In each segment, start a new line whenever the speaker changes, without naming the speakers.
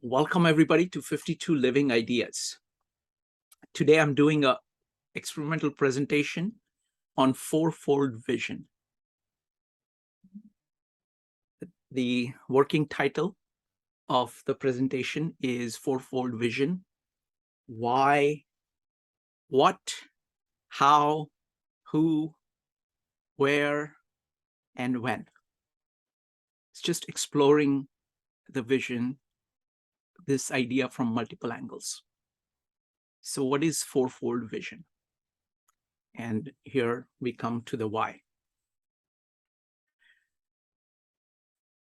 Welcome everybody to 52 Living Ideas. Today I'm doing a experimental presentation on fourfold vision. The working title of the presentation is Fourfold Vision: Why, What, How, Who, Where, and When. It's just exploring the vision, this idea from multiple angles. So what is fourfold vision? And here we come to the why.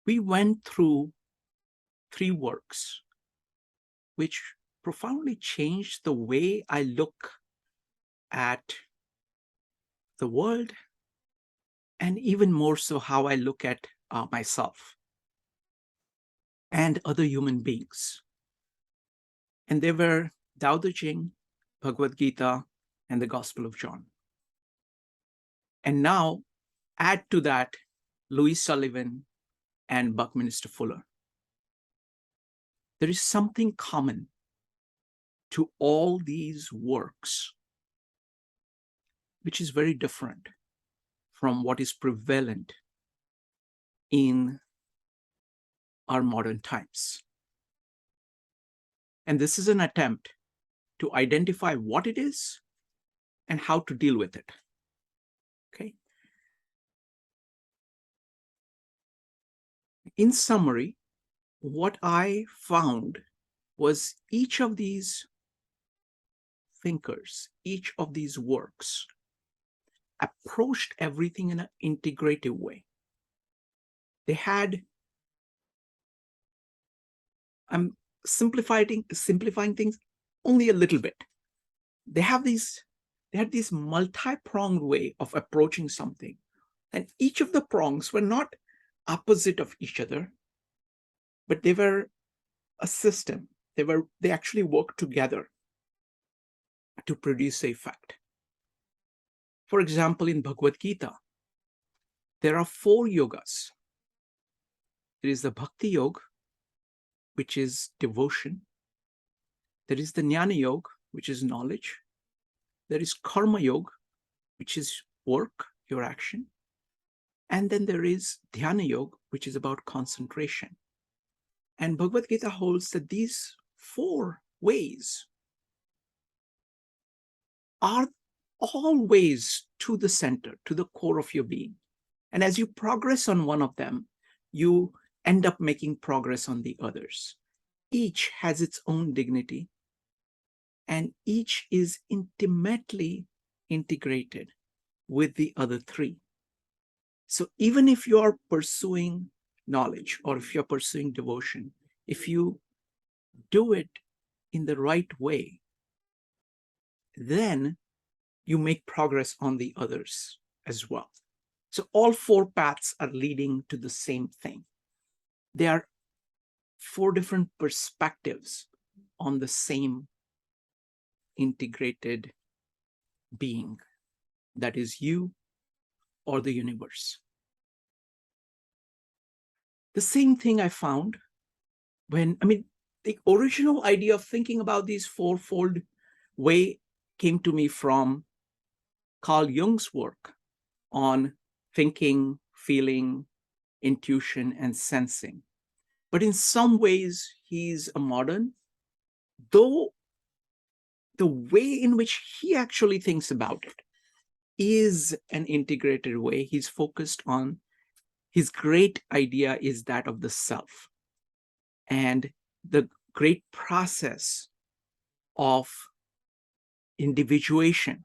We went through 3 works which profoundly changed the way I look at the world, and even more so how I look at myself and other human beings. And they were Tao Te Ching, Bhagavad Gita, and the Gospel of John. And now add to that Louis Sullivan and Buckminster Fuller. There is something common to all these works, which is very different from what is prevalent in our modern times. And this is an attempt to identify what it is and how to deal with it. Okay. In summary, what I found was each of these thinkers, each of these works approached everything in an integrative way. They had, I'm simplifying things only a little bit. They had this multi-pronged way of approaching something. And each of the prongs were not opposite of each other, but they were a system. They actually worked together to produce the effect. For example, in Bhagavad Gita, there are 4 yogas. There is the Bhakti Yoga, which is devotion. There is the Jnana Yoga, which is knowledge. There is Karma Yoga, which is work, your action. And then there is Dhyana Yoga, which is about concentration. And Bhagavad Gita holds that these 4 ways are all ways to the center, to the core of your being. And as you progress on one of them, you end up making progress on the others. Each has its own dignity, and each is intimately integrated with the other 3. So even if you are pursuing knowledge or if you're pursuing devotion, if you do it in the right way, then you make progress on the others as well. So all 4 paths are leading to the same thing. They are 4 different perspectives on the same integrated being, that is you or the universe. The same thing I found the original idea of thinking about these fourfold way came to me from Carl Jung's work on thinking, feeling, intuition, and sensing. But in some ways, he's a modern, though the way in which he actually thinks about it is an integrated way. He's focused on, his great idea is that of the self and the great process of individuation,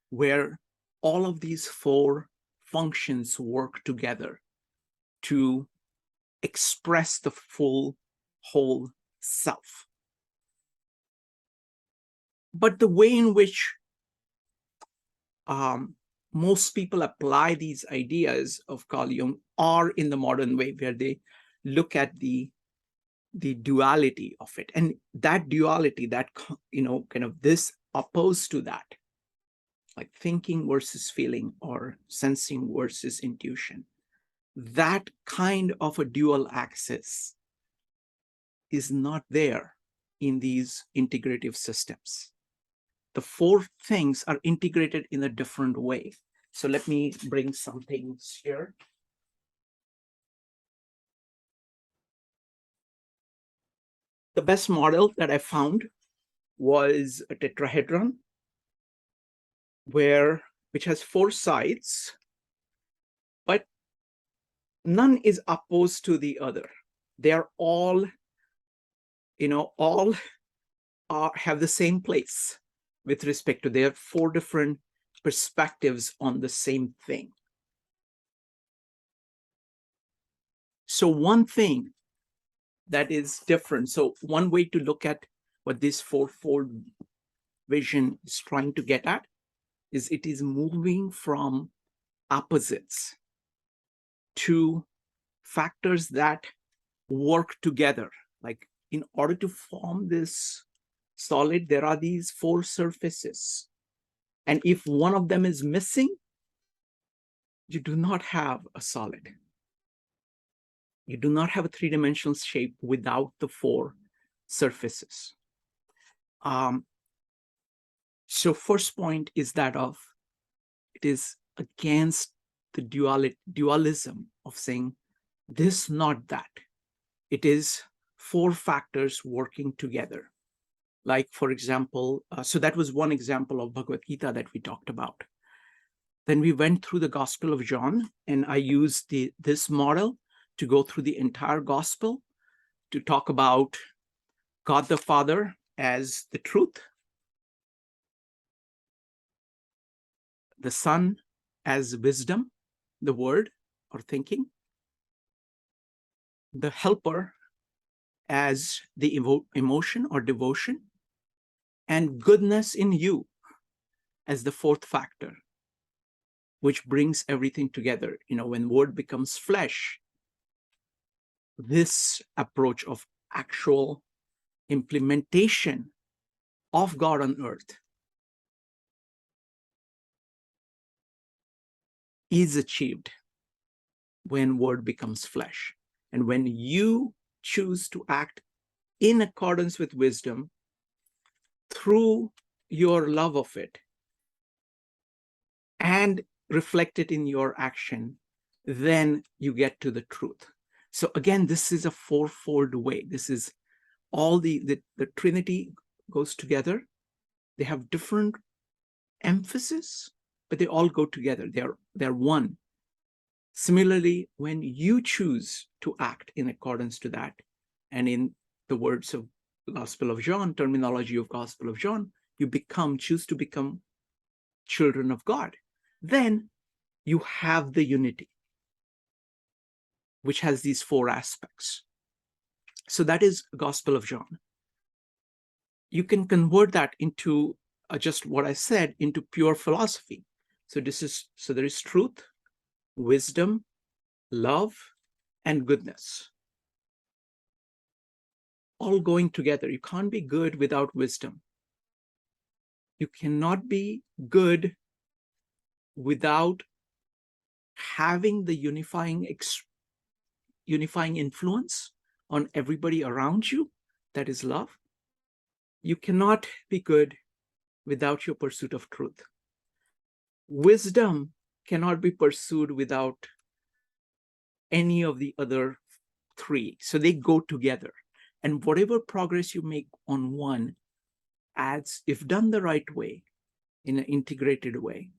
where all of these 4 functions work together to express the full, whole self. But the way in which most people apply these ideas of Carl Jung are in the modern way, where they look at the duality of it. And that duality, that, kind of this opposed to that, like thinking versus feeling or sensing versus intuition, that kind of a dual axis is not there in these integrative systems. The four things are integrated in a different way. So let me bring some things here. The best model that I found was a tetrahedron which has four sides, but none is opposed to the other. They are all, have the same place with respect to their four different perspectives on the same thing. So one thing that is different, so one way to look at what this fourfold vision is trying to get at is it is moving from opposites to factors that work together. Like in order to form this solid, there are these four surfaces. And if one of them is missing, you do not have a solid. You do not have a three-dimensional shape without the four surfaces. So first point is that of it is against the dualism of saying this, not that. It is four factors working together. Like, for example, so that was one example of Bhagavad Gita that we talked about. Then we went through the Gospel of John, and I used this model to go through the entire Gospel to talk about God the Father as the truth, the Son as wisdom, the word or thinking, the helper as the emotion or devotion, and goodness in you as the fourth factor, which brings everything together. When word becomes flesh, this approach of actual implementation of God on earth is achieved when word becomes flesh. And when you choose to act in accordance with wisdom through your love of it and reflect it in your action, then you get to the truth. So again, this is a fourfold way. This is all the Trinity goes together. They have different emphasis, but they all go together. They're one. Similarly, when you choose to act in accordance to that, and in the words of Gospel of John, terminology of Gospel of John, you choose to become children of God, then you have the unity, which has these four aspects. So that is Gospel of John. You can convert that into just what I said into pure philosophy. So there is truth, wisdom, love, and goodness, all going together. You can't be good without wisdom. You cannot be good without having the unifying influence on everybody around you, that is love. You cannot be good without your pursuit of truth. Wisdom cannot be pursued without any of the other three. So they go together. And whatever progress you make on one adds, if done the right way, in an integrated way,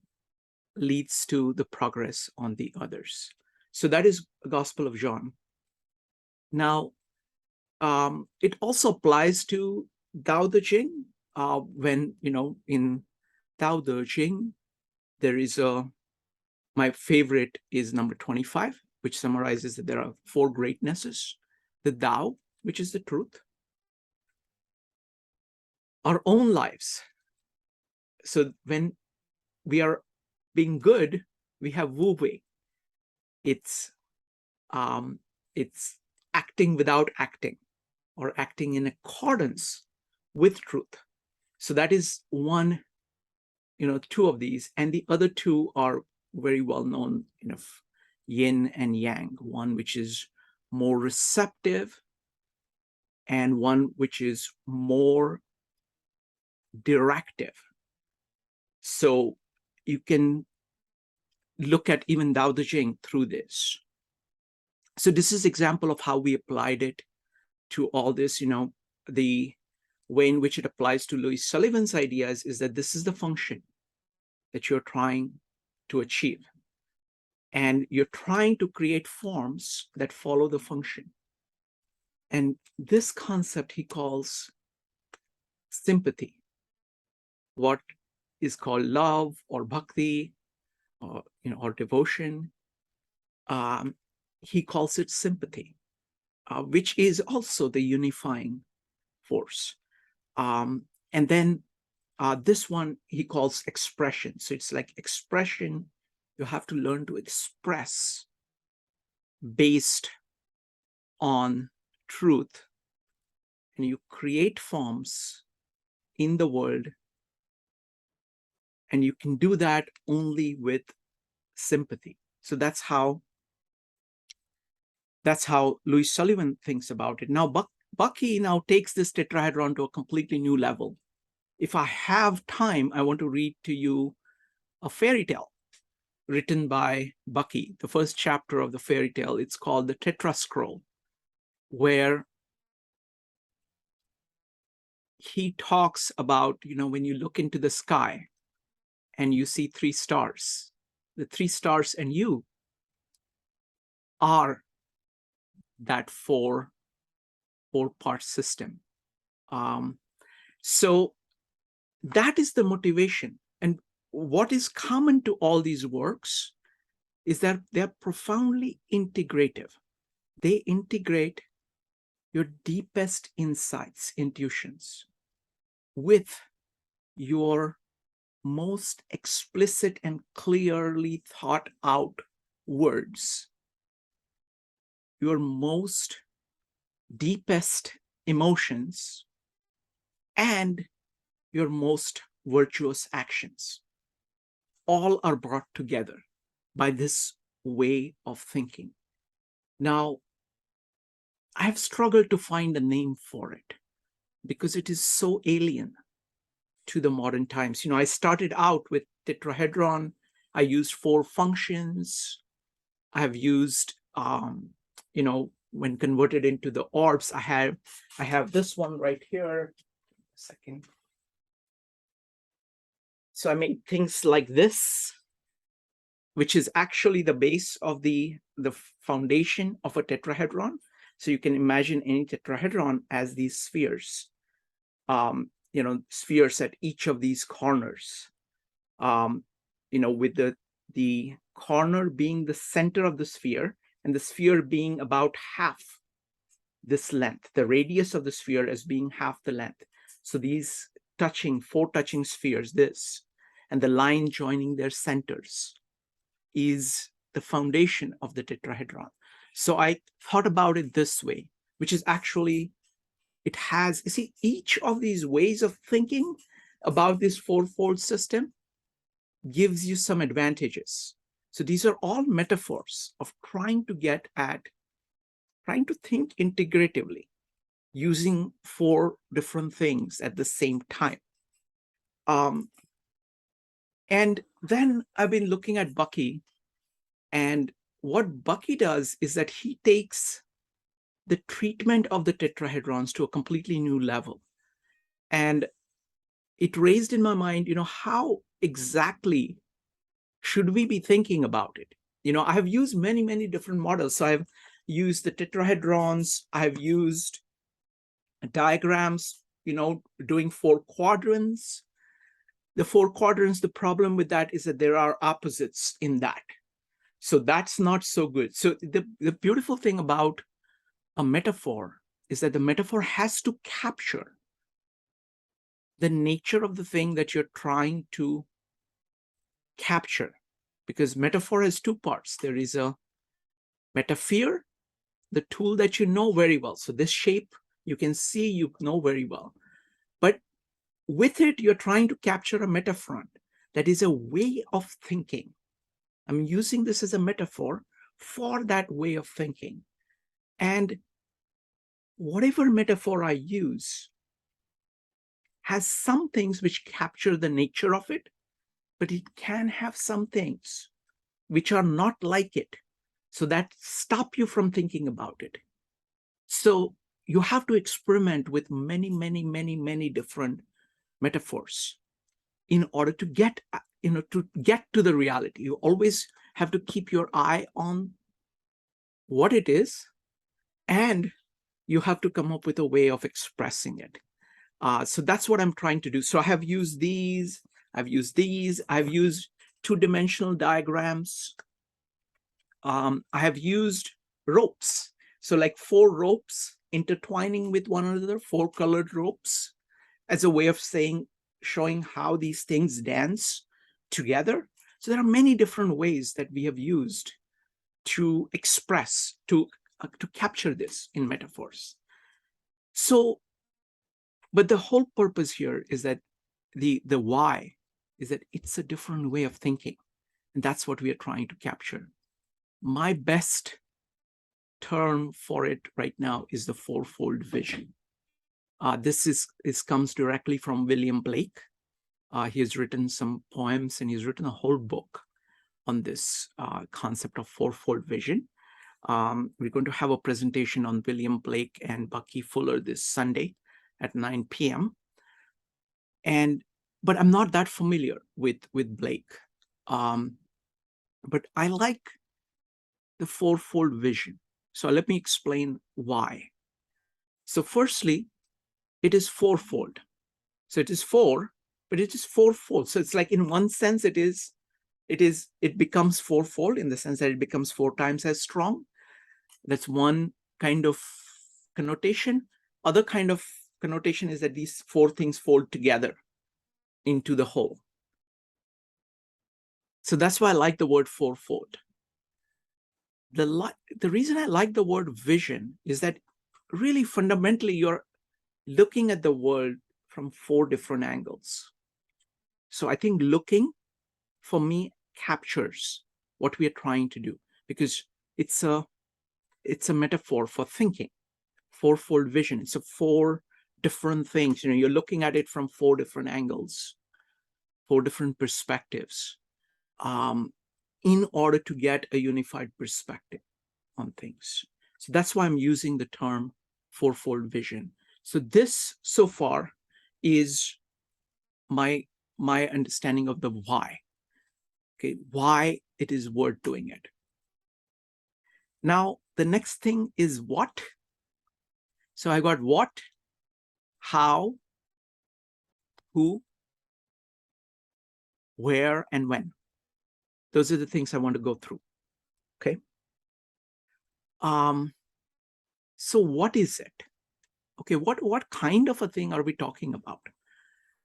leads to the progress on the others. So that is the Gospel of John. Now, it also applies to Tao Te Ching. When, in Tao Te Ching, there is my favorite is number 25, which summarizes that there are four greatnesses. The Tao, which is the truth. Our own lives. So when we are being good, we have Wu Wei. It's acting without acting, or acting in accordance with truth. So that is one, two of these. And the other two are very well known, yin and yang. One which is more receptive and one which is more directive. So you can look at even Tao Te Ching through this. So this is example of how we applied it to all this. The way in which it applies to Louis Sullivan's ideas is that this is the function that you're trying to achieve. And you're trying to create forms that follow the function. And this concept he calls sympathy, what is called love or bhakti, or devotion. He calls it sympathy, which is also the unifying force. And then this one he calls expression. So it's like expression. You have to learn to express based on truth, and you create forms in the world, and you can do that only with sympathy. So that's how Louis Sullivan thinks about it. Now Bucky now takes this tetrahedron to a completely new level. If I have time, I want to read to you a fairy tale written by Bucky, the first chapter of the fairy tale. It's called the Tetra Scroll, where he talks about, when you look into the sky and you see 3 stars, the 3 stars and you are that four-part system. So that is the motivation. And what is common to all these works is that they're profoundly integrative. They integrate your deepest insights, intuitions, with your most explicit and clearly thought out words, your most deepest emotions, and your most virtuous actions. All are brought together by this way of thinking. Now, I have struggled to find a name for it because it is so alien to the modern times. I started out with tetrahedron. I used 4 functions. I have used, when converted into the orbs, I have this one right here. A second. So I made things like this, which is actually the base of the foundation of a tetrahedron. So you can imagine any tetrahedron as these spheres, spheres at each of these corners, with the corner being the center of the sphere and the sphere being about half this length, the radius of the sphere as being half the length. So these 4 touching spheres, this, and the line joining their centers is the foundation of the tetrahedron. So I thought about it this way, which is actually, it has, each of these ways of thinking about this fourfold system gives you some advantages. So these are all metaphors of trying to think integratively, using 4 different things at the same time. And then I've been looking at Bucky, and what Bucky does is that he takes the treatment of the tetrahedrons to a completely new level. And it raised in my mind, how exactly should we be thinking about it? I have used many, many different models. So I've used the tetrahedrons. I've used diagrams, doing 4 quadrants. The 4 quadrants, the problem with that is that there are opposites in that. So that's not so good. So the beautiful thing about a metaphor is that the metaphor has to capture the nature of the thing that you're trying to capture, because metaphor has 2 parts. There is a metaphor, the tool that you know very well. So this shape you can see, you know very well. But with it, you're trying to capture a metaphor that is a way of thinking. I'm using this as a metaphor for that way of thinking. And whatever metaphor I use has some things which capture the nature of it, but it can have some things which are not like it, so that stop you from thinking about it. So you have to experiment with many, many, many, many different metaphors in order to get, to get to the reality. You always have to keep your eye on what it is, and you have to come up with a way of expressing it. So that's what I'm trying to do. So I have used these, I've used two-dimensional diagrams. I have used ropes. So like 4 ropes intertwining with one another, 4 colored ropes, as a way of showing how these things dance together. So there are many different ways that we have used to express, to capture this in metaphors. So, but the whole purpose here is that the why is that it's a different way of thinking. And that's what we are trying to capture. My best term for it right now is the fourfold vision. This comes directly from William Blake. He has written some poems, and he's written a whole book on this concept of fourfold vision. We're going to have a presentation on William Blake and Bucky Fuller this Sunday at 9 p.m. But I'm not that familiar with Blake. But I like the fourfold vision. So let me explain why. So firstly, it is fourfold. So it is 4, but it is fourfold. So it's like, in one sense, it becomes fourfold in the sense that it becomes 4 times as strong. That's one kind of connotation. Other kind of connotation is that these 4 things fold together into the whole. So that's why I like the word fourfold. The reason I like the word vision is that really fundamentally you're looking at the world from 4 different angles. So I think looking, for me, captures what we are trying to do, because it's a metaphor for thinking. Fourfold vision. It's a 4 different things. You're looking at it from 4 different angles, 4 different perspectives, in order to get a unified perspective on things. So that's why I'm using the term fourfold vision. So this, so far, is my understanding of the why. Okay, why it is worth doing it. Now, the next thing is what. So I got what, how, who, where, and when. Those are the things I want to go through. Okay. So what is it? Okay, what kind of a thing are we talking about?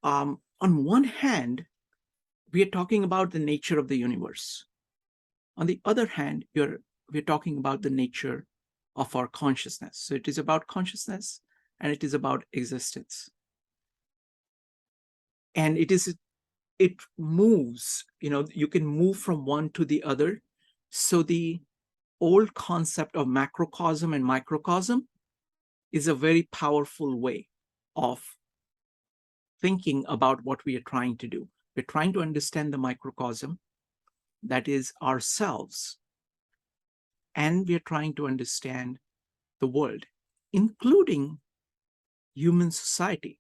On one hand, we are talking about the nature of the universe. On the other hand, we're talking about the nature of our consciousness. So it is about consciousness, and it is about existence. And it moves, you can move from one to the other. So the old concept of macrocosm and microcosm is a very powerful way of thinking about what we are trying to do. We're trying to understand the microcosm, that is ourselves, and we're trying to understand the world, including human society,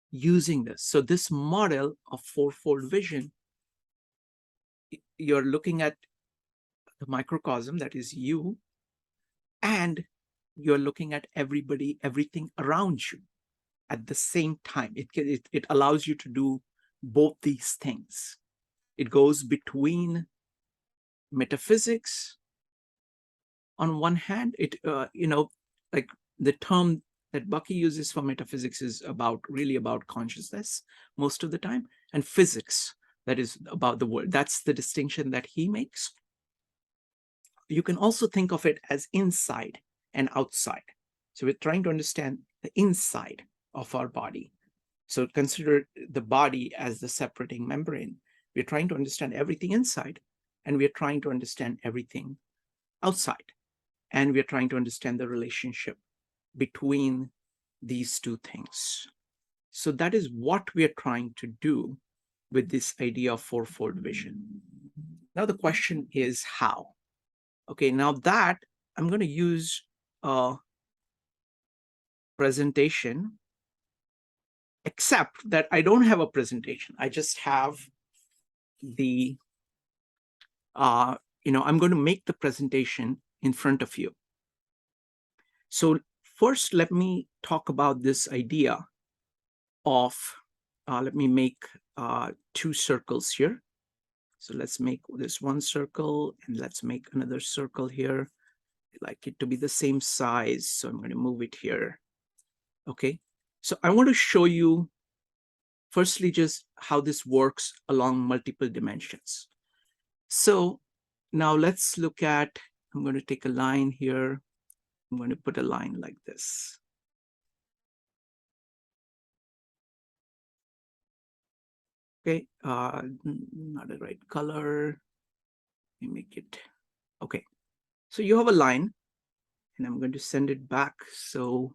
using this. So this model of fourfold vision, you're looking at the microcosm, that is you, and you're looking at everybody, everything around you at the same time. It allows you to do both these things. It goes between metaphysics on one hand. Like the term that Bucky uses for metaphysics is really about consciousness most of the time, and physics, that is about the world. That's the distinction that he makes. You can also think of it as inside and outside. So we're trying to understand the inside of our body. So consider the body as the separating membrane. We're trying to understand everything inside, and we're trying to understand everything outside. and we're trying to understand the relationship between these two things. So that is what we are trying to do with this idea of fourfold vision. Now the question is how? Okay, now that I'm going to use a presentation, except that I don't have a presentation. I just have the, I'm going to make the presentation in front of you. So first, let me talk about this idea of, let me make 2 circles here. So let's make this one circle, and let's make another circle here. I like it to be the same size, so I'm going to move it here. Okay, so I want to show you firstly just how this works along multiple dimensions. So now let's look at, I'm going to take a line here. I'm going to put a line like this. Okay, not the right color. Let me make it, okay. So you have a line, and I'm going to send it back so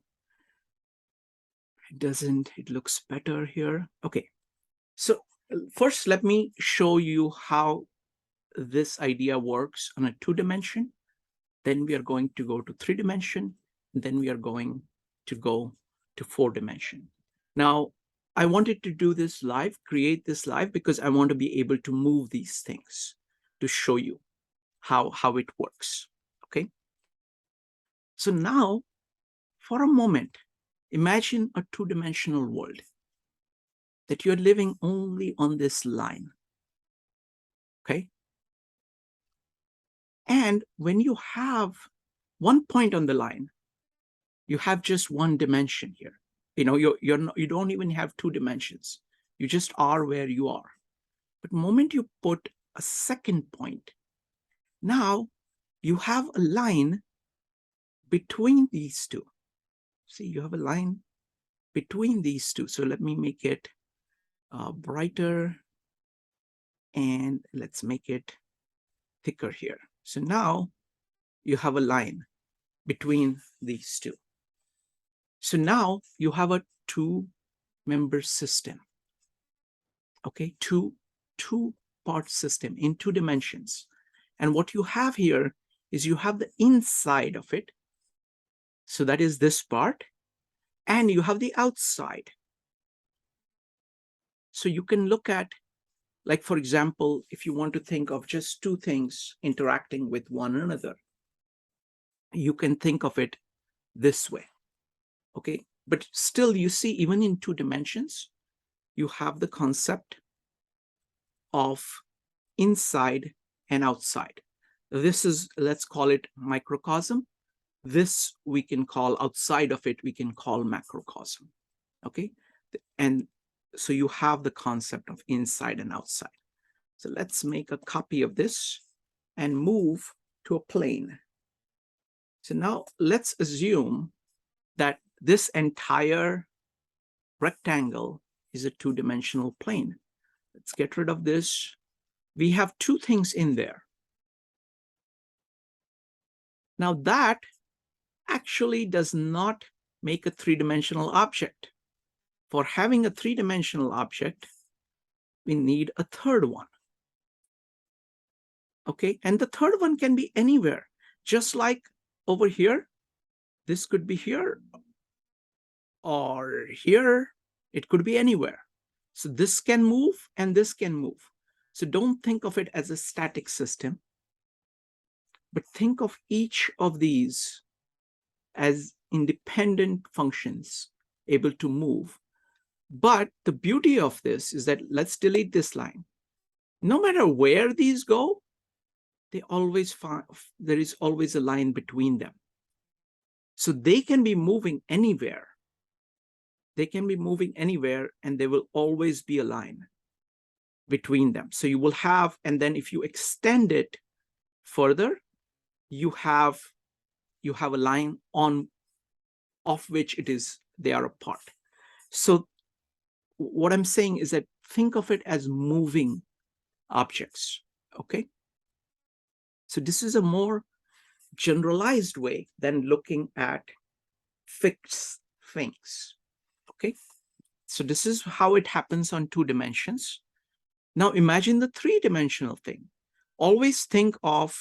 it looks better here. Okay, so first let me show you how this idea works on a 2-dimension. Then we are going to go to 3-dimension. Then we are going to go to 4-dimension. Now, I wanted to do this live, create this live, because I want to be able to move these things to show you how it works. Okay. So now, for a moment, imagine a 2-dimensional world that you're living only on this line. Okay. And when you have one point on the line, you have just one dimension here. You don't even have 2 dimensions. You just are where you are. But the moment you put a second point, now you have a line between these two. See, you have a line between these two. So let me make it brighter, and let's make it thicker here. So now you have a line between these two. So now you have a 2-member system. Okay, two-part system in 2 dimensions. And what you have here is you have the inside of it. So that is this part. And you have the outside. So you can look at, like, for example, if you want to think of just 2 things interacting with one another, you can think of it this way. Okay, but still, you see, even in 2 dimensions, you have the concept of inside and outside. This is, let's call it microcosm. This we can call, outside of it, we can call macrocosm. Okay, and so you have the concept of inside and outside. So let's make a copy of this and move to a plane. So now let's assume that this entire rectangle is a 2-dimensional plane. Let's get rid of this. We have 2 things in there. Now that actually does not make a 3-dimensional object. For having a 3-dimensional object, we need a third one. Okay, and the third one can be anywhere. Just like over here, this could be here, or here, it could be anywhere. So this can move and this can move. So don't think of it as a static system, but think of each of these as independent functions able to move. But the beauty of this is that, let's delete this line. No matter where these go, there is always a line between them. So they can be moving anywhere. They can be moving anywhere, and there will always be a line between them. So you will have, and then if you extend it further, you have a line on of which they are apart. So what I'm saying is that think of it as moving objects. Okay. So this is a more generalized way than looking at fixed things. Okay, so this is how it happens on 2 dimensions. Now imagine the 3-dimensional thing. Always think of,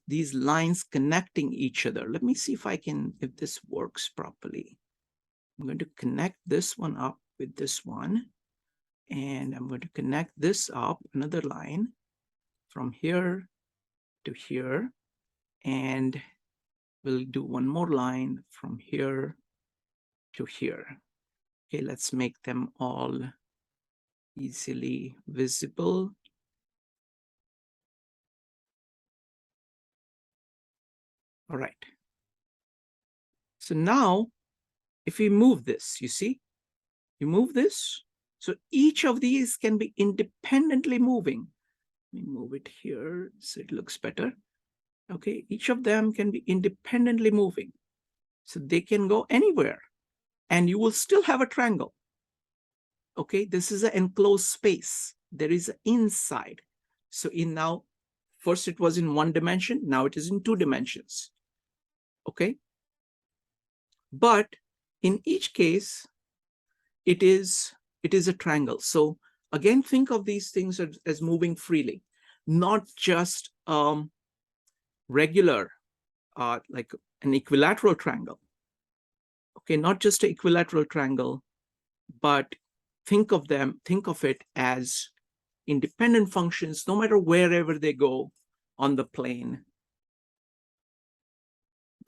these lines connecting each other. Let me see if this works properly. I'm going to connect this one up with this one, and I'm going to connect this up, another line from here to here, and we'll do one more line from here to here. Okay, let's make them all easily visible. All right. So now, if we move this, you see, you move this. So each of these can be independently moving. Let me move it here so it looks better. Okay, each of them can be independently moving. So they can go anywhere and you will still have a triangle. Okay, this is an enclosed space. There is an inside. So first it was in 1 dimension, now it is in 2 dimensions. Okay, but in each case, it is a triangle. So again, think of these things as moving freely, not just regular, like an equilateral triangle. Okay, not just an equilateral triangle, but think of it as independent functions, no matter wherever they go on the plane.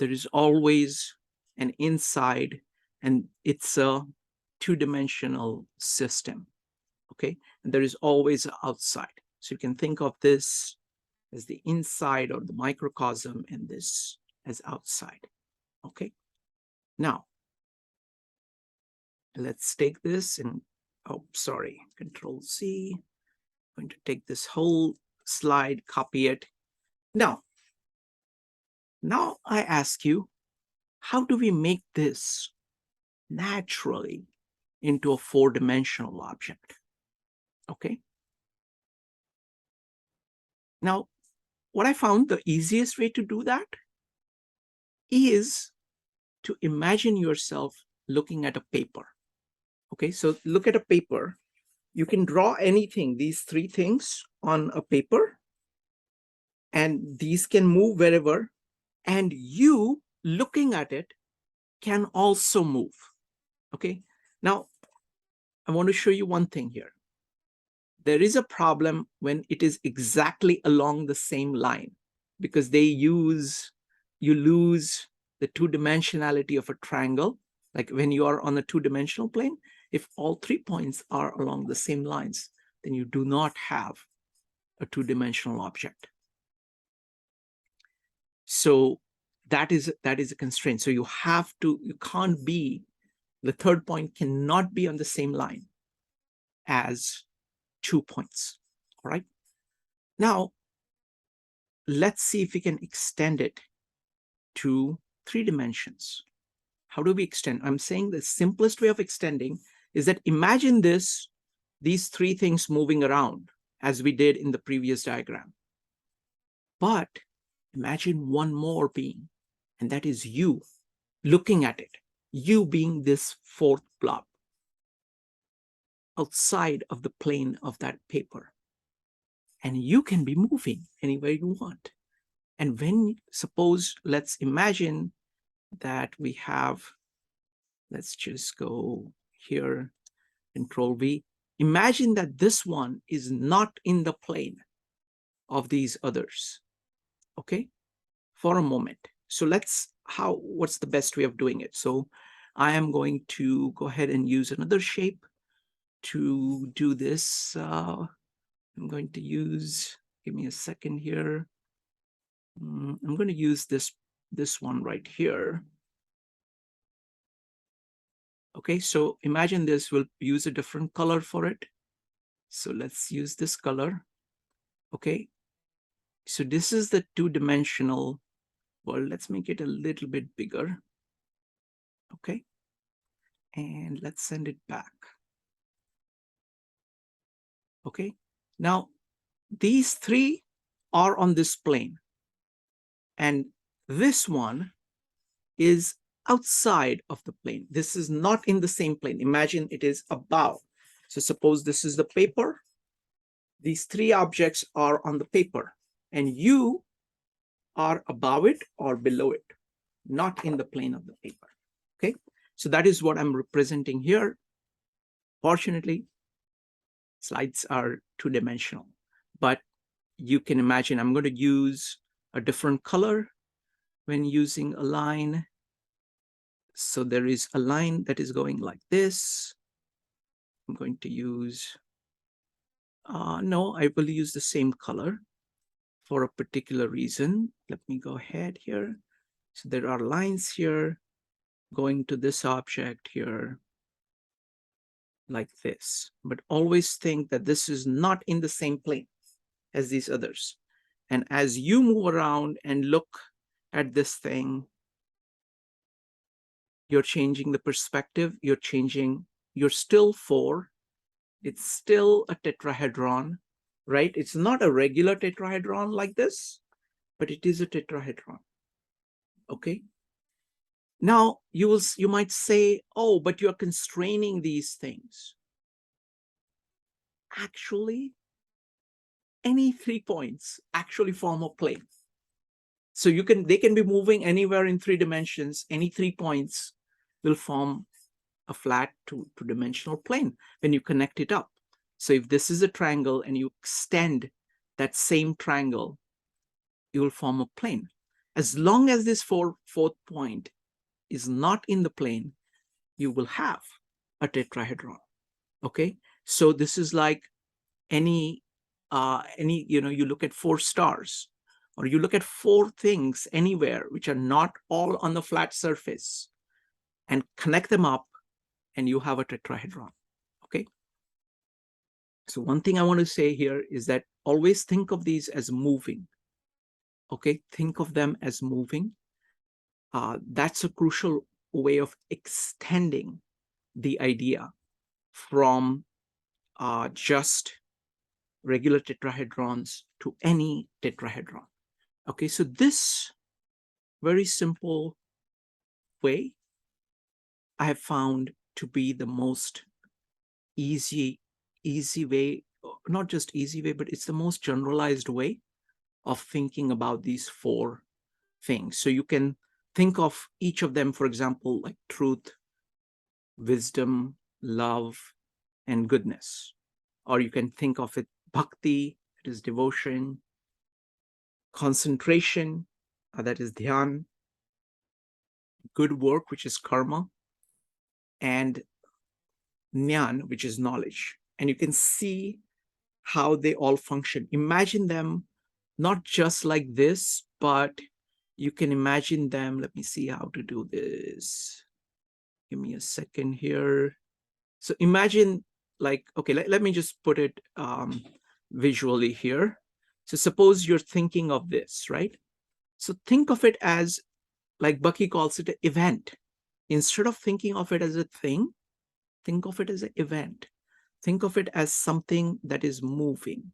There is always an inside, and it's a 2-dimensional system. Okay, and there is always an outside. So you can think of this as the inside or the microcosm, and this as outside. Okay, now let's take this and, Control C. I'm going to take this whole slide, copy it. Now I ask you, how do we make this naturally into a 4-dimensional object? Okay. Now, what I found the easiest way to do that is to imagine yourself looking at a paper. Okay, so look at a paper. You can draw anything, these 3 things on a paper, and these can move wherever, and you looking at it can also move. Okay, now I want to show you one thing here. There is a problem when it is exactly along the same line, because you lose the 2-dimensionality of a triangle. Like when you are on a 2-dimensional plane, if all 3 points are along the same lines, then you do not have a 2-dimensional object. So that is a constraint. So you can't be, the third point cannot be on the same line as 2 points. All right. Now, let's see if we can extend it to 3 dimensions. How do we extend? I'm saying the simplest way of extending is that imagine these 3 things moving around as we did in the previous diagram. But imagine one more being, and that is you looking at it, you being this 4th blob outside of the plane of that paper. And you can be moving anywhere you want. And let's imagine that we have, let's just go here, Control V. Imagine that this one is not in the plane of these others, okay, for a moment. So what's the best way of doing it? So I am going to go ahead and use another shape to do this. I'm going to use, give me a second here. I'm going to use this one right here. Okay, so imagine this, we'll use a different color for it. So let's use this color. Okay, so this is the 2-dimensional world. Let's make it a little bit bigger. Okay, and let's send it back. Okay, now these 3 are on this plane. And this one is outside of the plane. This is not in the same plane. Imagine it is above. So suppose this is the paper. These three objects are on the paper, and you are above it or below it, not in the plane of the paper. Okay, so that is what I'm representing here. Fortunately, slides are two-dimensional, but you can imagine I'm going to use a different color when using a line. So there is a line that is going like this. I'm going to use, no, I will use the same color for a particular reason. Let me go ahead here. So there are lines here going to this object here like this, but always think that this is not in the same plane as these others. And as you move around and look at this thing, you're changing the perspective, you're still four. It's still a tetrahedron, right? It's not a regular tetrahedron like this, but it is a tetrahedron. Okay. Now you might say, oh, but you're constraining these things. Actually, any 3 points actually form a plane. So they can be moving anywhere in 3 dimensions. Any 3 points will form a flat two-dimensional plane when you connect it up. So if this is a triangle and you extend that same triangle, you will form a plane. As long as this fourth point is not in the plane, you will have a tetrahedron. Okay, so this is like any you look at 4 stars, or you look at 4 things anywhere which are not all on the flat surface, and connect them up, and you have a tetrahedron. Okay, so one thing I want to say here is that always think of these as moving. Okay, think of them as moving. That's a crucial way of extending the idea from just regular tetrahedrons to any tetrahedron. Okay, so this very simple way I have found to be the most easy way, not just easy way, but it's the most generalized way of thinking about these 4 things. So you can think of each of them, for example, like truth, wisdom, love, and goodness. Or you can think of it bhakti, it is devotion, concentration, that is dhyan, good work, which is karma, and jnana, which is knowledge. And you can see how they all function. Imagine them not just like this, but you can imagine them. Let me see how to do this. Give me a second here. So imagine like, okay, let me just put it visually here. So suppose you're thinking of this, right? So think of it as, like Bucky calls it, an event. Instead of thinking of it as a thing, think of it as an event. Think of it as something that is moving.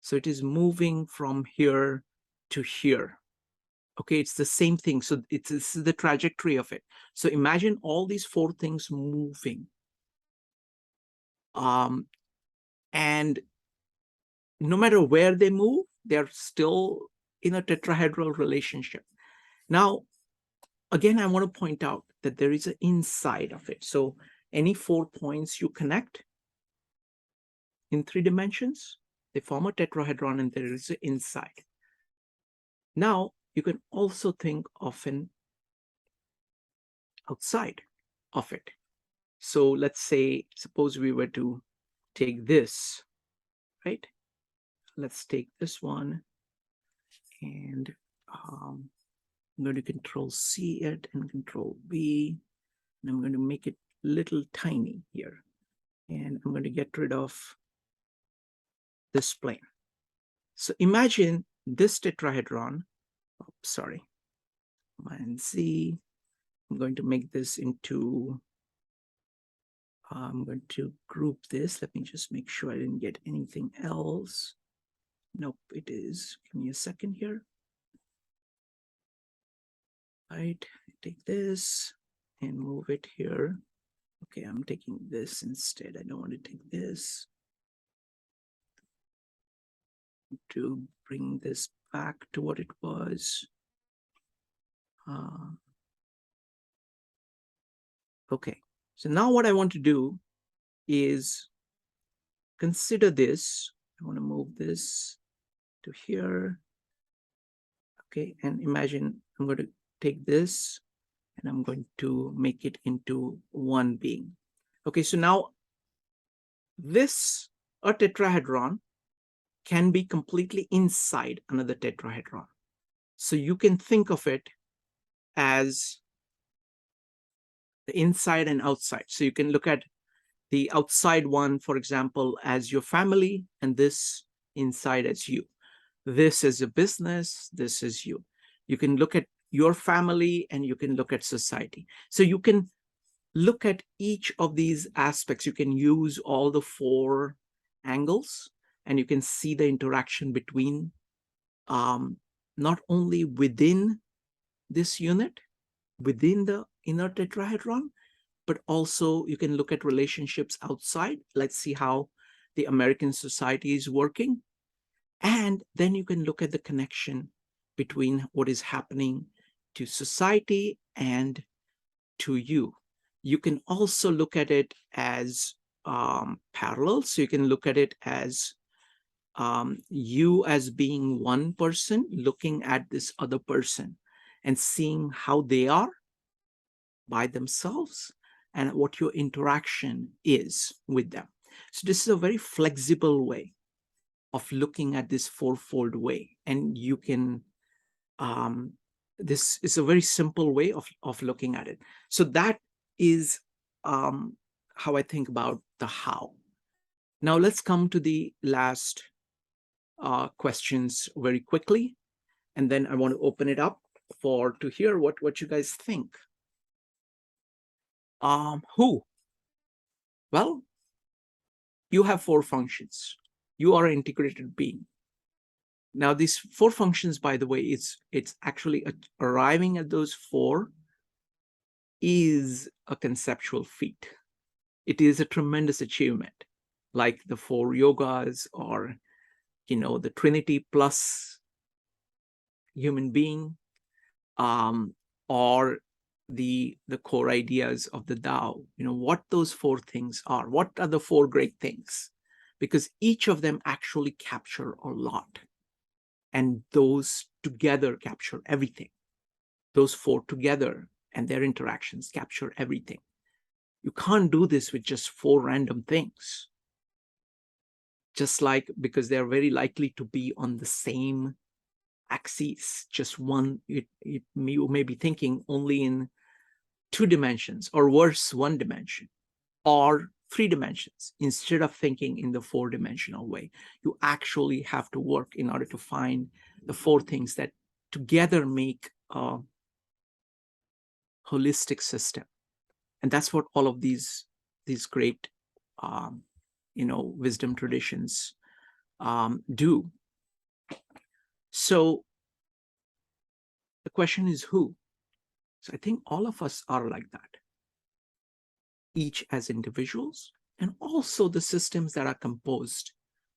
So it is moving from here to here. Okay, it's the same thing. So this is the trajectory of it. So imagine all these 4 things moving. And no matter where they move, they're still in a tetrahedral relationship. Now, again, I want to point out that there is an inside of it. So any 4 points you connect in 3 dimensions, they form a tetrahedron, and there is an inside. Now, you can also think of an outside of it. So let's say, suppose we were to take this, right? Let's take this one, and I'm going to Control C it and Control V, and I'm going to make it little tiny here. And I'm going to get rid of this plane. So imagine this tetrahedron, sorry, and Z. I'm going to make this into, I'm going to group this. Let me just make sure I didn't get anything else. Nope, it is. Give me a second here. right? Take this and move it here. Okay, I'm taking this instead. I don't want to take this. To bring this back to what it was. Okay, so now what I want to do is consider this. I want to move this to here. Okay, and imagine I'm going to take this and I'm going to make it into one being. Okay, so now this, a tetrahedron, can be completely inside another tetrahedron. So you can think of it as the inside and outside. So you can look at the outside one, for example, as your family, and this inside as you. This is a business, this is you. You can look at your family and you can look at society. So you can look at each of these aspects. You can use all the four angles and you can see the interaction between not only within this unit, within the inner tetrahedron, but also you can look at relationships outside. Let's see how the American society is working. And then you can look at the connection between what is happening to society and to you. You can also look at it as parallel. So you can look at it as you as being one person looking at this other person and seeing how they are by themselves and what your interaction is with them. So this is a very flexible way of looking at this fourfold way. And you can, this is a very simple way of looking at it. So that is how I think about the how. Now let's come to the last questions very quickly. And then I want to open it up to hear what you guys think. Who? Well, you have four functions. You are an integrated being. Now, these four functions, by the way, it's actually arriving at those four is a conceptual feat. It is a tremendous achievement, like the four yogas or, the Trinity plus human being, or the core ideas of the Tao. What those four things are. What are the four great things? Because each of them actually capture a lot. And those together capture everything. Those four together and their interactions capture everything. You can't do this with just four random things. Just like, because they're very likely to be on the same axis, just one, you may be thinking only in 2 dimensions, or worse, 1 dimension, or 3 dimensions, instead of thinking in the 4-dimensional way. You actually have to work in order to find the 4 things that together make a holistic system. And that's what all of these great wisdom traditions do. So the question is who? So I think all of us are like that, each as individuals, and also the systems that are composed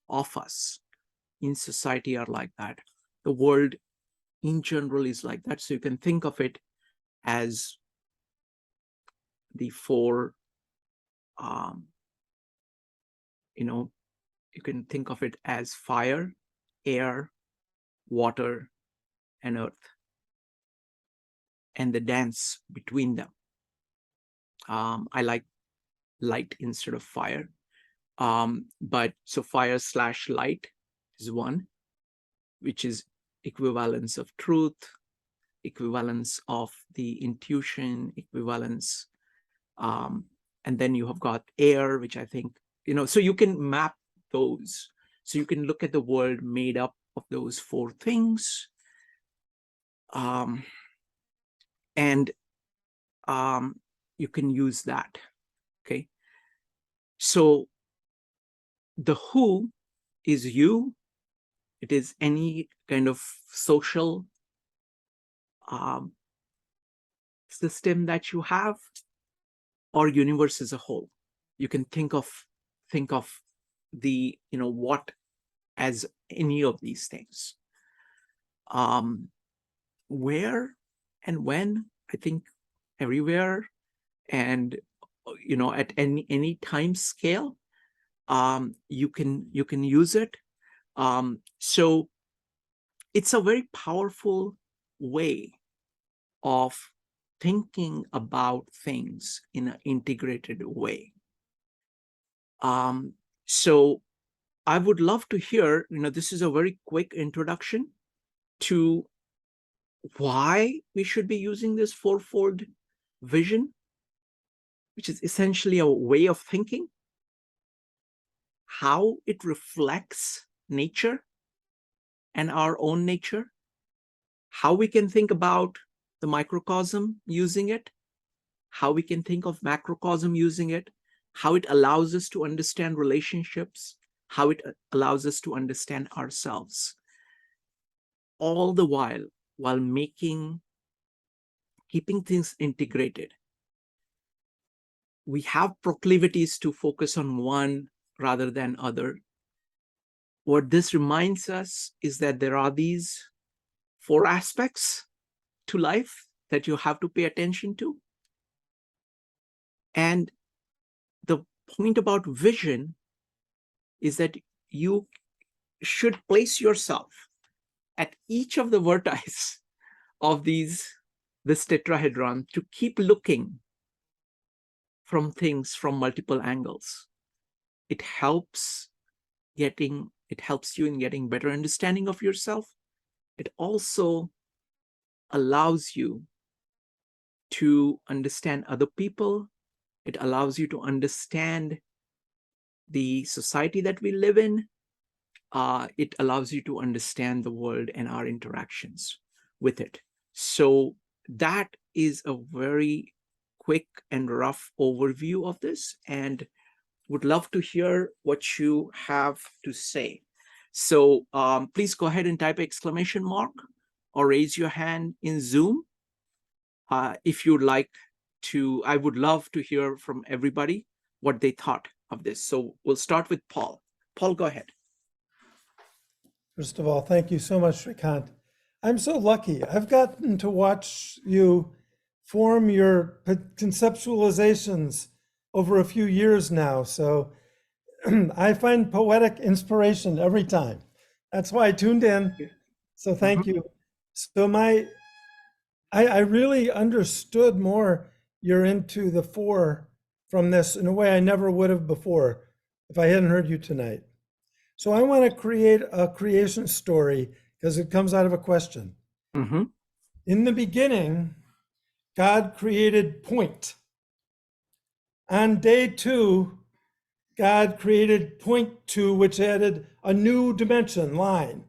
of us in society are like that. The world in general is like that. So you can think of it as the 4, you can think of it as fire, air, water, and earth, and the dance between them. I like light instead of fire. But so fire / light is one, which is equivalence of truth, equivalence of the intuition, equivalence. And then you have got air, which I think, so you can map those. So you can look at the world made up of those 4 things. And you can use that. Okay. So the who is you. It is any kind of social system that you have, or universe as a whole. You can think of the what as any of these things. Where and when, I think everywhere, and at any time scale, you can use it. So it's a very powerful way of thinking about things in an integrated way. So I would love to hear, this is a very quick introduction to why we should be using this fourfold vision, which is essentially a way of thinking, how it reflects nature and our own nature, how we can think about the microcosm using it, how we can think of macrocosm using it, how it allows us to understand relationships, how it allows us to understand ourselves, all the while keeping things integrated. We have proclivities to focus on one rather than other. What this reminds us is that there are these 4 aspects to life that you have to pay attention to. And the point about vision is that you should place yourself at each of the vertices of this tetrahedron to keep looking from things from multiple angles. It helps you in getting better understanding of yourself. It also allows you to understand other people. It allows you to understand the society that we live in. It allows you to understand the world and our interactions with it. So that is a very quick and rough overview of this, and would love to hear what you have to say. So please go ahead and type exclamation mark or raise your hand in Zoom if you'd like to. I would love to hear from everybody what they thought of this. So we'll start with Paul. Paul, go ahead.
First of all, thank you so much, Shrikant. I'm so lucky. I've gotten to watch you form your conceptualizations over a few years now. So I find poetic inspiration every time. That's why I tuned in. So thank you. So I really understood more you're into the 4 from this in a way I never would have before if I hadn't heard you tonight. So I want to create a creation story because it comes out of a question.
Mm-hmm.
In the beginning, God created point. On day 2, God created point 2, which added a new dimension, line.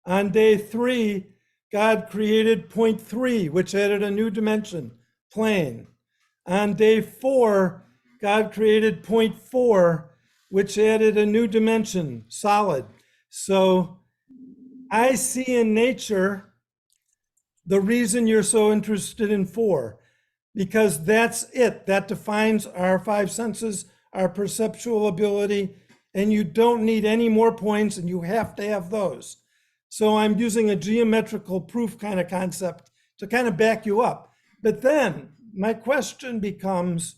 On day 3, God created point 3, which added a new dimension, plane. On day 4, God created point 4, which added a new dimension, solid. So I see in nature the reason you're so interested in 4, because that's it. That defines our 5 senses, our perceptual ability, and you don't need any more points, and you have to have those. So I'm using a geometrical proof kind of concept to kind of back you up. But then my question becomes,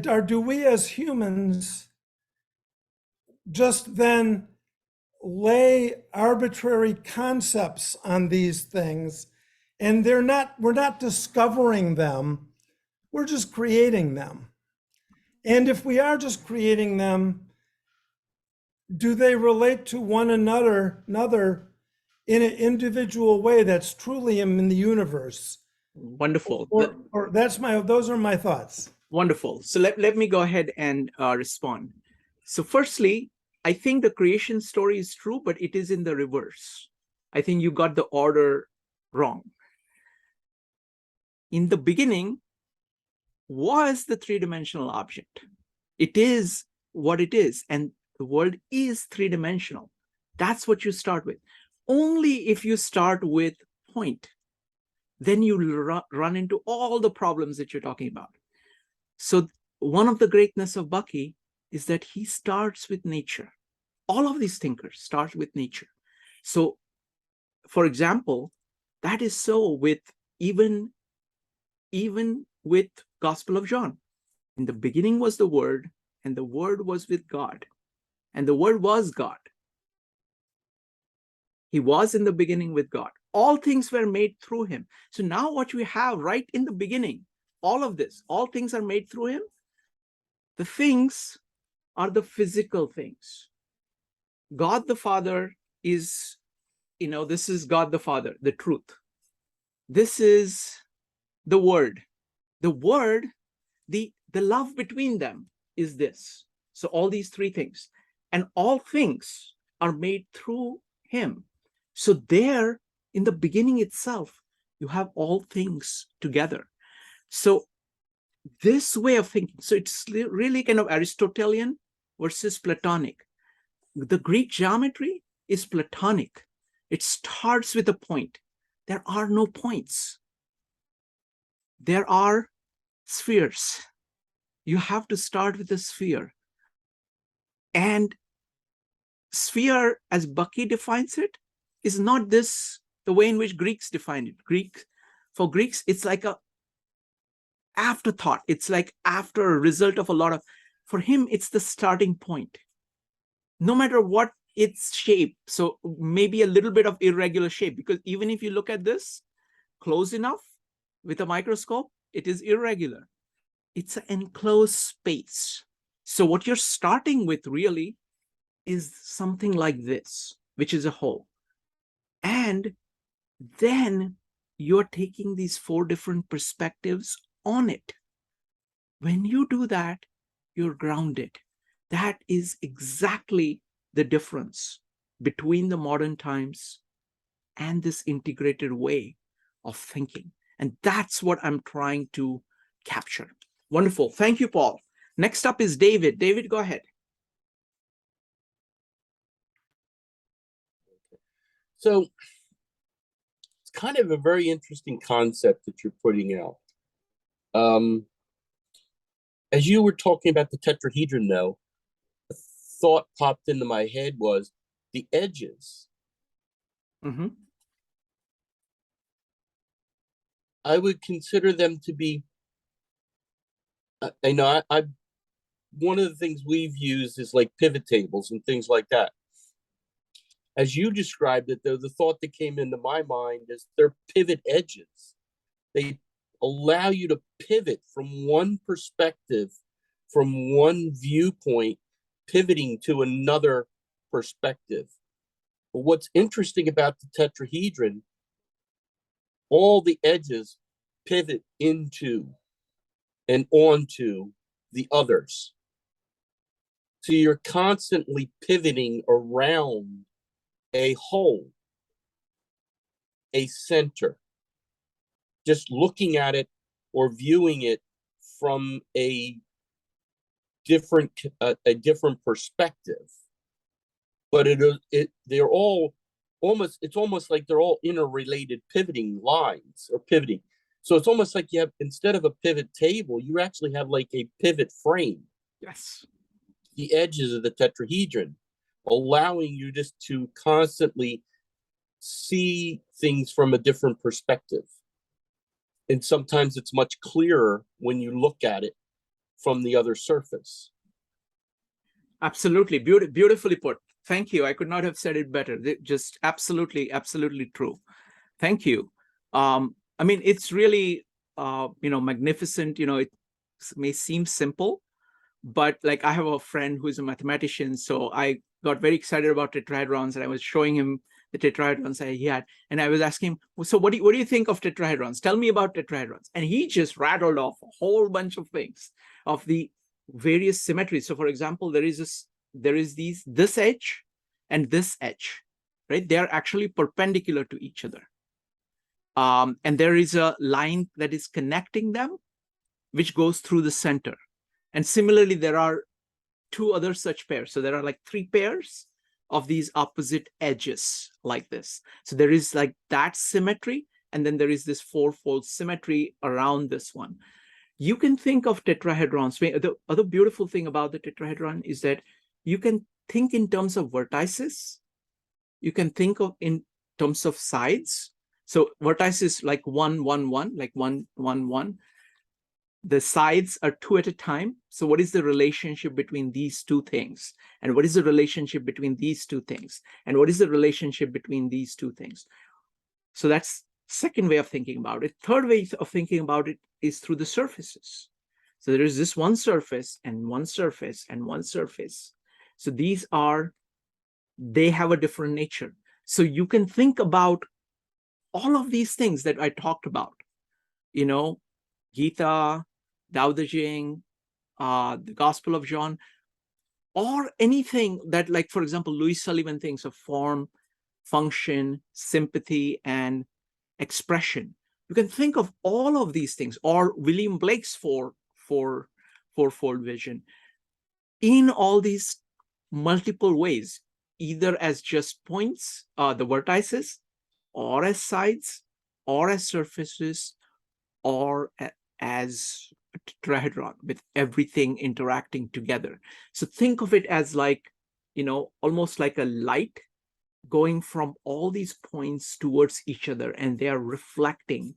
do we as humans just then lay arbitrary concepts on these things, and we're not discovering them, we're just creating them? And if we are just creating them, do they relate to one another in an individual way that's truly in the universe?
Wonderful.
Or those are my thoughts.
Wonderful. So let me go ahead and respond. So firstly, I think the creation story is true, but it is in the reverse. I think you got the order wrong. In the beginning was the 3-dimensional object. It is what it is, and the world is 3-dimensional. That's what you start with. Only if you start with point then you run into all the problems that you're talking about. So one of the greatness of Bucky is that he starts with nature. All of these thinkers start with nature. So, for example, that is so with even with Gospel of John. In the beginning was the Word, and the Word was with God, and the Word was God. He was in the beginning with God. All things were made through him. So now what we have right in the beginning, all of this, all things are made through him. The things are the physical things. God the Father is, this is God the Father, the truth. This is the Word. The Word, the love between them is this. So all these three things. And all things are made through him. So there, in the beginning itself, you have all things together. So this way of thinking, so it's really kind of Aristotelian versus Platonic. The Greek geometry is Platonic. It starts with a point. There are no points. There are spheres. You have to start with a sphere. And sphere, as Bucky defines it, is not this the way in which Greeks define it. For Greeks, it's like a afterthought. It's like after a result of a lot of, for him, it's the starting point. No matter what its shape, so maybe a little bit of irregular shape, because even if you look at this close enough with a microscope, it is irregular. It's an enclosed space. So what you're starting with really is something like this, which is a hole. And then you're taking these four different perspectives on it. When you do that, you're grounded. That is exactly the difference between the modern times and this integrated way of thinking. And that's what I'm trying to capture. Wonderful. Thank you, Paul. Next up is David. David, go ahead.
So it's kind of a very interesting concept that you're putting out. As you were talking about the tetrahedron, though, a thought popped into my head was the edges.
Mm-hmm.
I would consider them to be, one of the things we've used is like pivot tables and things like that. As you described it, though, the thought that came into my mind is they're pivot edges. They allow you to pivot from one perspective, from one viewpoint, pivoting to another perspective. But what's interesting about the tetrahedron, all the edges pivot into and onto the others. So you're constantly pivoting around a whole, a center, just looking at it or viewing it from a different perspective. But they're all it's almost like they're all interrelated pivoting lines or pivoting. So it's almost like you have, instead of a pivot table, you actually have like a pivot frame.
Yes.
The edges of the tetrahedron, allowing you just to constantly see things from a different perspective. And sometimes it's much clearer when you look at it from the other surface.
Absolutely. Beautifully put. Thank you. I could not have said it better. Just absolutely, absolutely true. Thank you. I mean, it's really, magnificent. It may seem simple, but like I have a friend who's a mathematician, so I got very excited about tetrahedrons, and I was showing him the tetrahedrons he had, and I was asking him, so what do you think of tetrahedrons? Tell me about tetrahedrons. And he just rattled off a whole bunch of things of the various symmetries. So for example, there is this edge and this edge, right? They are actually perpendicular to each other. And there is a line that is connecting them, which goes through the center. And similarly, there are two other such pairs. So there are like three pairs of these opposite edges like this. So there is like that symmetry. and then there is this fourfold symmetry around this one. You can think of tetrahedrons. The other beautiful thing about the tetrahedron is that you can think in terms of vertices. You can think of in terms of sides. So vertices like 1, 1, 1, like 1, 1, 1. The sides are 2 at a time. So what is the relationship between these two things? And what is the relationship between these two things? And what is the relationship between these two things? So that's second way of thinking about it. Third way of thinking about it is through the surfaces. So there is this one surface and one surface and one surface. So these are, they have a different nature. So you can think about all of these things that I talked about, you know, Gita, Tao Te Ching, the Gospel of John, or anything that, like, for example, Louis Sullivan thinks of form, function, sympathy, and expression. You can think of all of these things, or William Blake's fourfold vision, in all these multiple ways, either as just points, the vertices, or as sides, or as surfaces, or as a tetrahedron with everything interacting together. So think of it as like, you know, almost like a light going from all these points towards each other, and they are reflecting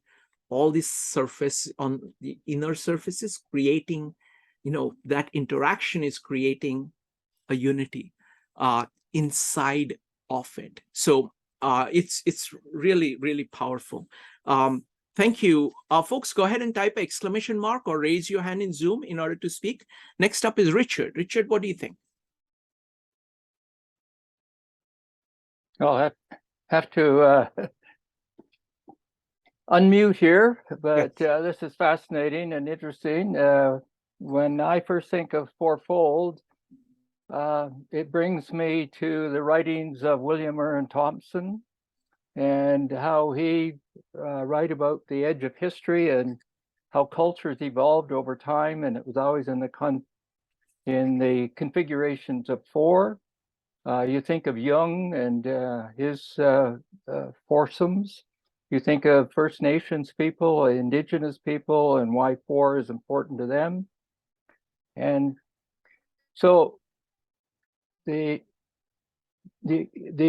all this surface on the inner surfaces, creating, you know, that interaction is creating a unity inside of it. So it's really, really powerful. Thank you. Folks, go ahead and type an exclamation mark or raise your hand in Zoom in order to speak. Next up is Richard. Richard, what do you think?
I'll have to unmute here, but
Yes.
this is fascinating and interesting. When I first think of Fourfold, it brings me to the writings of William Aaron Thompson and how he write about the edge of history and how cultures evolved over time, and it was always in the configurations of four. You think of Jung and his foursomes. You think of First Nations people, Indigenous people, and why four is important to them. And so the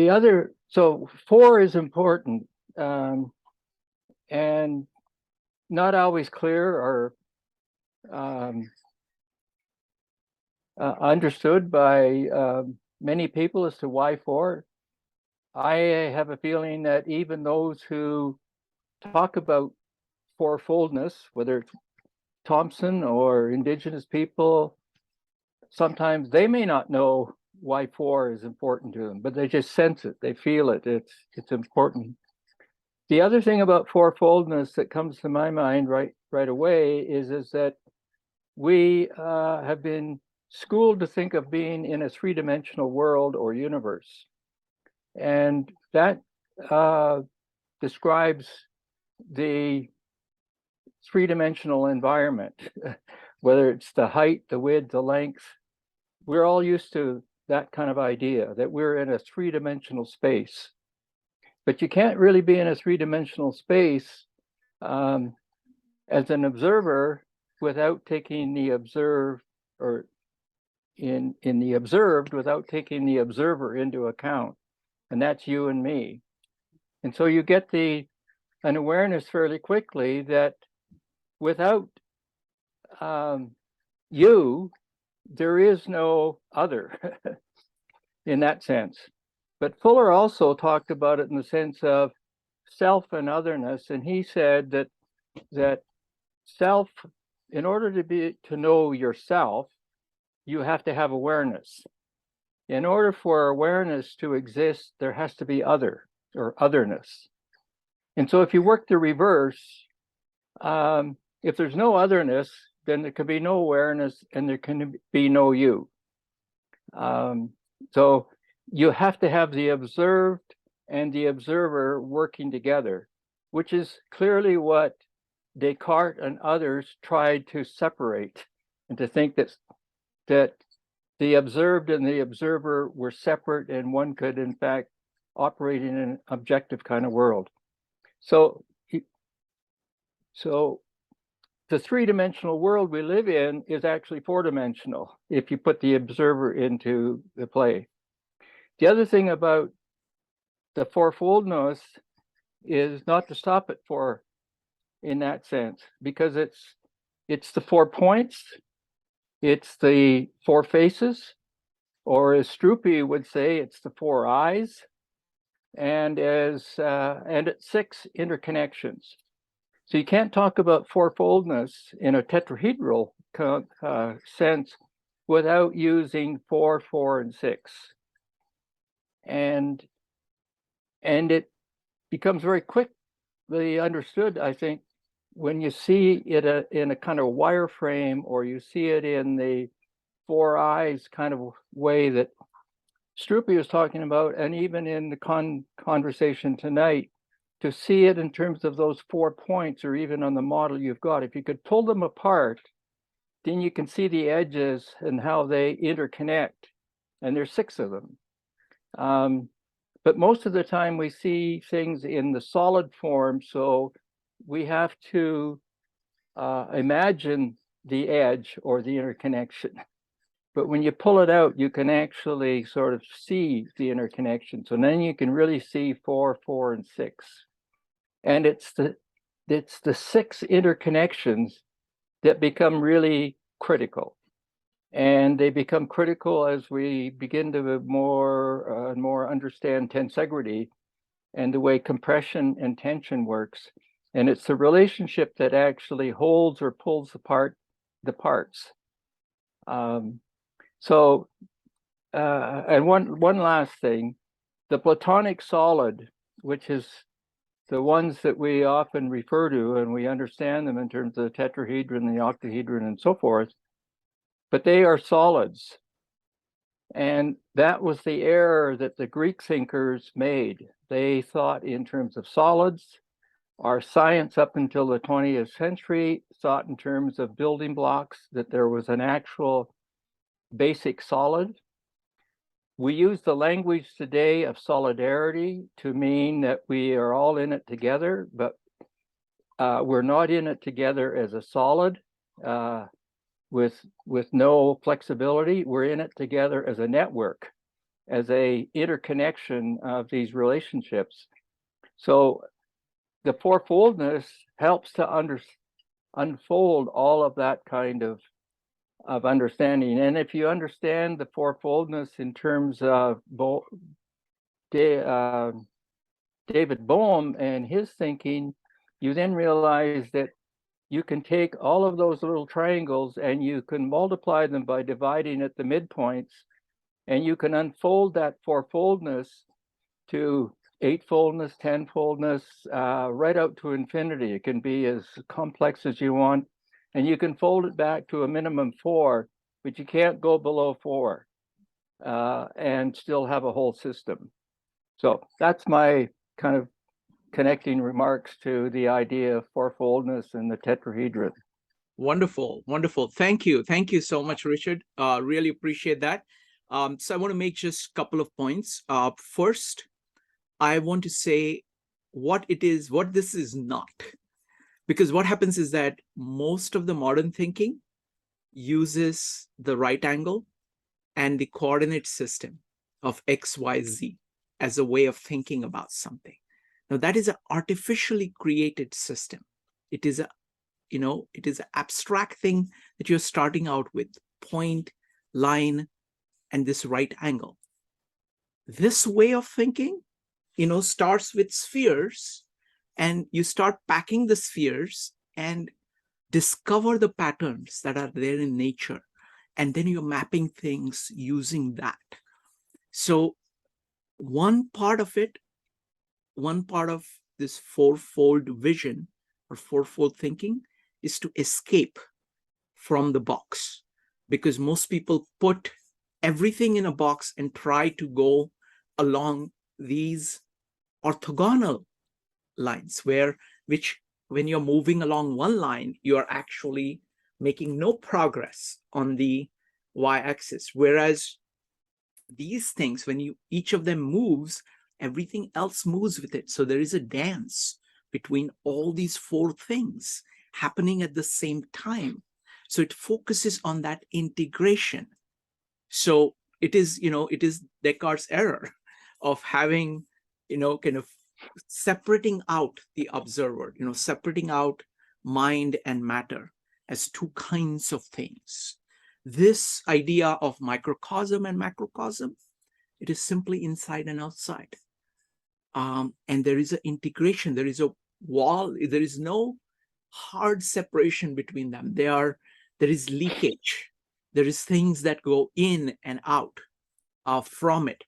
other, so four is important and not always clear or understood by many people as to why four. I have a feeling that even those who talk about fourfoldness, whether it's Thompson or Indigenous people, sometimes they may not know why four is important to them, but they just sense it, they feel it, it's important. The other thing about fourfoldness that comes to my mind right away is that we have been schooled to think of being in a three-dimensional world or universe. And that describes the three-dimensional environment, whether it's the height, the width, the length. We're all used to that kind of idea, that we're in a three-dimensional space. But you can't really be in a three-dimensional space as an observer without taking the observed, or in the observed without taking the observer into account. And that's you and me. And so you get an awareness fairly quickly that without you, there is no other in that sense. But Fuller also talked about it in the sense of self and otherness. And he said that self, in order to know yourself, you have to have awareness. In order for awareness to exist, there has to be other or otherness. And so if you work the reverse, if there's no otherness, then there can be no awareness and there can be no you. So you have to have the observed and the observer working together, which is clearly what Descartes and others tried to separate, and to think that the observed and the observer were separate, and one could in fact operate in an objective kind of world. So So the three-dimensional world we live in is actually four-dimensional if you put the observer into the play. The other thing about the fourfoldness is not to stop at four in that sense, because it's the 4 points, it's the 4 faces, or as Struppi would say, it's the 4 eyes, and it's 6 interconnections. So you can't talk about fourfoldness in a tetrahedral sense without using 4, 4, and 6. And it becomes very quickly understood, I think, when you see it in a kind of wireframe, or you see it in the 4 eyes kind of way that Struppi was talking about, and even in the conversation tonight, to see it in terms of those 4 points, or even on the model you've got. If you could pull them apart, then you can see the edges and how they interconnect. And there's 6 of them. But most of the time we see things in the solid form, so we have to imagine the edge or the interconnection. But when you pull it out, you can actually sort of see the interconnection. So then you can really see 4, 4, and 6. And it's the 6 interconnections that become really critical. And they become critical as we begin to more understand tensegrity and the way compression and tension works. And it's the relationship that actually holds or pulls apart the parts. And one last thing, the Platonic solid, which is the ones that we often refer to, and we understand them in terms of the tetrahedron, the octahedron, and so forth, but they are solids. And that was the error that the Greek thinkers made. They thought in terms of solids. Our science up until the 20th century thought in terms of building blocks, that there was an actual basic solid. We use the language today of solidarity to mean that we are all in it together, but we're not in it together as a solid with no flexibility. We're in it together as a network, as a interconnection of these relationships. So the fourfoldness helps to unfold all of that kind of understanding. And if you understand the fourfoldness in terms of David Bohm and his thinking, you then realize that you can take all of those little triangles and you can multiply them by dividing at the midpoints, and you can unfold that fourfoldness to eightfoldness, tenfoldness, right out to infinity. It can be as complex as you want, and you can fold it back to a minimum 4, but you can't go below 4 and still have a whole system. So that's my kind of connecting remarks to the idea of fourfoldness and the tetrahedron.
Wonderful, wonderful. Thank you so much, Richard. Really appreciate that. So I want to make just a couple of points. First, I want to say what this is not. Because what happens is that most of the modern thinking uses the right angle and the coordinate system of X, Y, Z as a way of thinking about something. Now, that is an artificially created system. It is an abstract thing that you're starting out with: point, line, and this right angle. This way of thinking, starts with spheres, and you start packing the spheres and discover the patterns that are there in nature. And then you're mapping things using that. So one part of this fourfold vision or fourfold thinking is to escape from the box, because most people put everything in a box and try to go along these orthogonal lines, which when you're moving along one line, you're actually making no progress on the y-axis. Whereas these things, when each of them moves, everything else moves with it. So there is a dance between all these four things happening at the same time. So it focuses on that integration. So it is, it is Descartes' error of having, kind of separating out the observer, separating out mind and matter as two kinds of things. This idea of microcosm and macrocosm, it is simply inside and outside. And there is an integration, there is a wall, there is no hard separation between them. There is leakage. There is things that go in and out from it.